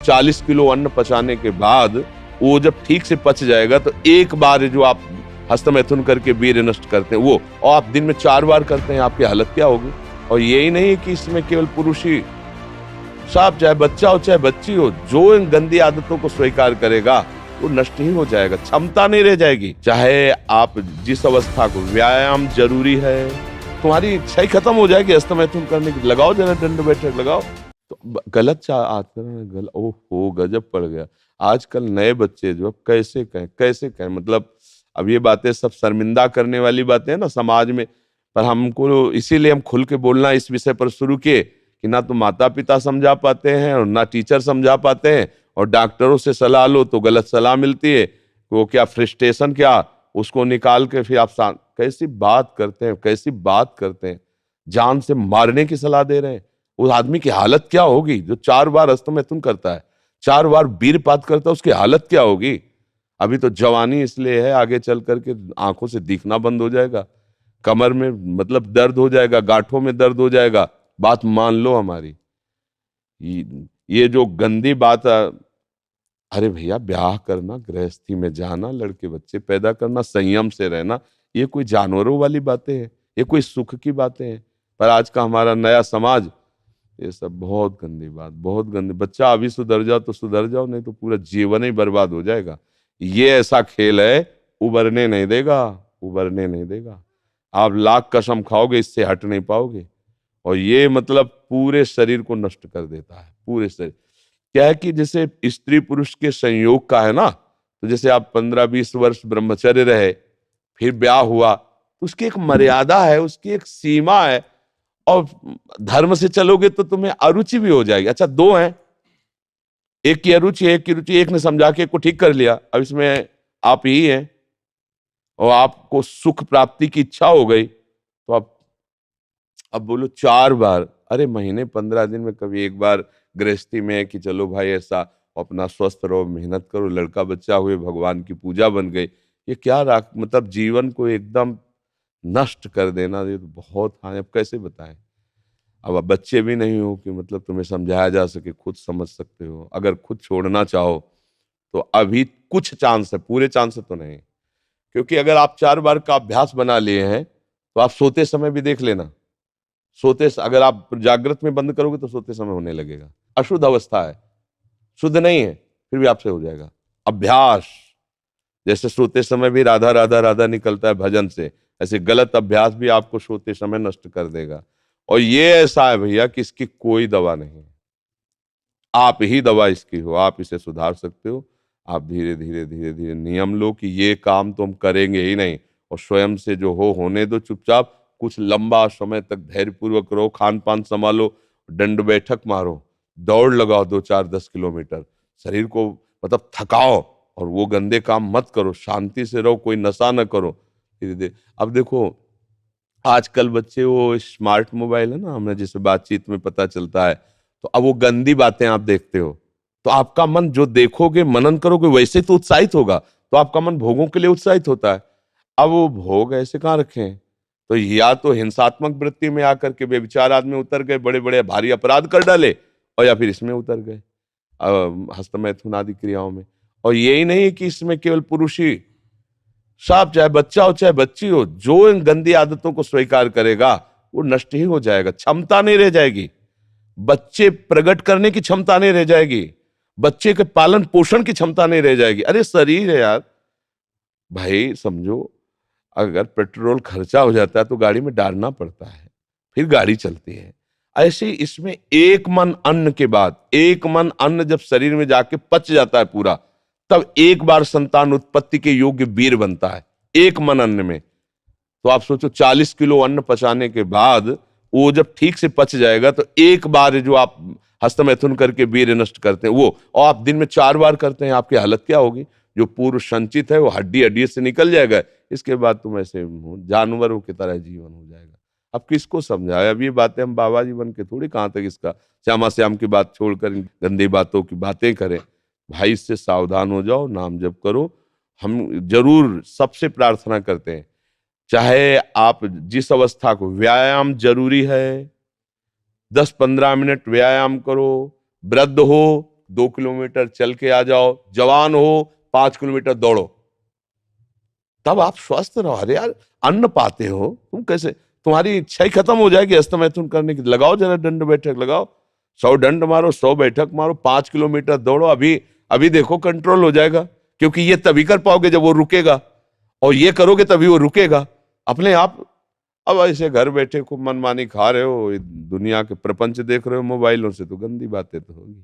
40 kilo अन्न पचाने के बाद वो जब ठीक से पच जाएगा तो एक बार जो आप हस्तमैथुन करके वीर्य नष्ट करते हैं वो, और आप दिन में 4 बार करते हैं, आपकी हालत क्या होगी। और यही नहीं कि इसमें केवल पुरुष ही, साफ चाहे बच्चा हो चाहे बच्ची हो, जो इन गंदी आदतों को स्वीकार करेगा वो नष्ट ही हो जाएगा, क्षमता नहीं रह जाएगी। चाहे आप जिस अवस्था को, व्यायाम जरूरी है, तुम्हारी इच्छा ही खत्म हो जाएगी हस्तमैथुन करने की। लगाओ जरा दंड बैठक लगाओ। तो गलत आचरण, ओहो गजब पड़ गया। आजकल नए बच्चे जो कैसे कहें, मतलब अब ये बातें सब शर्मिंदा करने वाली बातें हैं ना समाज में, पर हमको इसीलिए हम खुल के बोलना इस विषय पर शुरू किए कि ना तो माता पिता समझा पाते हैं और ना टीचर समझा पाते हैं, और डॉक्टरों से सलाह लो तो गलत सलाह मिलती है। वो क्या फ्रस्ट्रेशन, क्या उसको निकाल के फिर आप कैसी बात करते हैं, जान से मारने की सलाह दे रहे हैं। उस आदमी की हालत क्या होगी जो 4 बार हस्तमैथुन करता है, 4 बार वीरपात करता है, उसकी हालत क्या होगी। अभी तो जवानी इसलिए है, आगे चल करके आंखों से दिखना बंद हो जाएगा, कमर में मतलब दर्द हो जाएगा, गांठों में दर्द हो जाएगा। बात मान लो हमारी। ये जो गंदी बात, अरे भैया ब्याह करना, गृहस्थी में जाना, लड़के बच्चे पैदा करना, संयम से रहना, ये कोई जानवरों वाली बातें हैं, ये कोई सुख की बातें हैं। पर आज का हमारा नया समाज, ये सब बहुत गंदी बात, बहुत गंदी। बच्चा अभी सुधर जाओ तो सुधर जाओ, नहीं तो पूरा जीवन ही बर्बाद हो जाएगा। ये ऐसा खेल है, उबरने नहीं देगा। आप लाख कसम खाओगे, इससे हट नहीं पाओगे। और ये मतलब पूरे शरीर को नष्ट कर देता है, पूरे शरीर। क्या है कि जैसे स्त्री पुरुष के संयोग का है ना, तो जैसे आप 15-20 वर्ष ब्रह्मचर्य रहे, फिर ब्याह हुआ, तो उसकी एक मर्यादा है, उसकी एक सीमा है। और धर्म से चलोगे तो तुम्हें अरुचि भी हो जाएगी। अच्छा, 2 हैं, एक की अरुचि, एक ने समझा के एक को ठीक कर लिया, अब इसमें आप ही हैं, और आपको सुख प्राप्ति की इच्छा हो गई, तो आप अब बोलो 4 बार, अरे महीने 15 दिन में कभी एक बार गृहस्थी में है कि चलो भाई ऐसा अपना स्वस्थ रहो, मेहनत करो, लड़का बच्चा हुए, भगवान की पूजा बन गई। ये क्या मतलब जीवन को एकदम नष्ट कर देना, ये तो बहुत हानि। अब कैसे बताएं। अब बच्चे भी नहीं हो कि मतलब तुम्हें समझाया जा सके, खुद समझ सकते हो। अगर खुद छोड़ना चाहो तो अभी कुछ चांस है, पूरे चांस तो नहीं। क्योंकि अगर आप 4 बार का अभ्यास बना लिए हैं तो आप सोते समय भी देख लेना, अगर आप जागृत में बंद करोगे तो सोते समय होने लगेगा। अशुद्ध अवस्था है, शुद्ध नहीं है, फिर भी आपसे हो जाएगा। अभ्यास, जैसे सोते समय भी राधा राधा राधा निकलता है भजन से, ऐसे गलत अभ्यास भी आपको सोते समय नष्ट कर देगा। और ये ऐसा है भैया कि इसकी कोई दवा नहीं है, आप ही दवा इसकी हो, आप इसे सुधार सकते हो। आप धीरे धीरे नियम लो कि ये काम तो हम करेंगे ही नहीं, और स्वयं से जो होने दो चुपचाप। कुछ लंबा समय तक धैर्यपूर्वक रहो, खान पान संभालो, दंड बैठक मारो, दौड़ लगाओ 2-4-10 किलोमीटर, शरीर को मतलब थकाओ, और वो गंदे काम मत करो, शांति से रहो, कोई नशा न करो। धीरे धीरे अब देखो, आजकल बच्चे वो स्मार्ट मोबाइल है ना, हमें जैसे बातचीत में पता चलता है, तो अब वो गंदी बातें आप देखते हो, तो आपका मन जो देखोगे, मनन करोगे, वैसे तो उत्साहित होगा, तो आपका मन भोगों के लिए उत्साहित होता है। अब वो भोग ऐसे कहाँ रखे हैं, तो या तो हिंसात्मक वृत्ति में आकर के बेविचार आदमी उतर गए, बड़े बड़े भारी अपराध कर डाले, और या फिर इसमें उतर गए हस्तमैथुन आदि क्रियाओं में। और यही नहीं कि इसमें केवल पुरुष ही, साफ चाहे बच्चा हो चाहे बच्ची हो, जो इन गंदी आदतों को स्वीकार करेगा वो नष्ट ही हो जाएगा, क्षमता नहीं रह जाएगी। बच्चे प्रकट करने की क्षमता नहीं रह जाएगी, बच्चे के पालन पोषण की क्षमता नहीं रह जाएगी। अरे शरीर है यार भाई, समझो, अगर पेट्रोल खर्चा हो जाता है तो गाड़ी में डालना पड़ता है, फिर गाड़ी चलती है। ऐसे इसमें एक मन अन्न के बाद, एक मन अन्न जब शरीर में जाके पच जाता है पूरा, तब एक बार संतान उत्पत्ति के योग्य वीर बनता है, एक मन अन्न में। तो आप सोचो 40 किलो अन्न पचाने के बाद वो जब ठीक से पच जाएगा, तो एक बार जो आप हस्तमैथुन करके वीर्य नष्ट करते हैं वो, और आप दिन में 4 बार करते हैं, आपकी हालत क्या होगी। जो पूर्व संचित है वो हड्डी हड्डी से निकल जाएगा, इसके बाद तुम ऐसे जानवरों की तरह जीवन हो जाएगा। अब किसको समझाए, अब ये बातें हम बाबा जी बन के थोड़ी कहाँ तक इसका श्यामा श्याम की बात छोड़कर गंदी बातों की बातें करें। भाई इससे सावधान हो जाओ, नाम जप करो। हम जरूर सबसे प्रार्थना करते हैं, चाहे आप जिस अवस्था को, व्यायाम जरूरी है, 10-15 मिनट व्यायाम करो, वृद्ध हो 2 किलोमीटर चल के आ जाओ, जवान हो 5 किलोमीटर दौड़ो, तब आप स्वस्थ रहो। अरे यार, अन्न पाते हो तुम, कैसे तुम्हारी इच्छा ही खत्म हो जाएगी हस्तमैथुन करने की। लगाओ जरा दंड बैठक, लगाओ 100 दंड मारो, 100 बैठक मारो, 5 किलोमीटर दौड़ो। अभी अभी देखो कंट्रोल हो जाएगा, क्योंकि ये तभी कर पाओगे जब वो रुकेगा, और ये करोगे तभी वो रुकेगा अपने आप। अब ऐसे घर बैठे खूब मनमानी खा रहे हो, दुनिया के प्रपंच देख रहे हो मोबाइलों से, तो गंदी बातें तो होगी।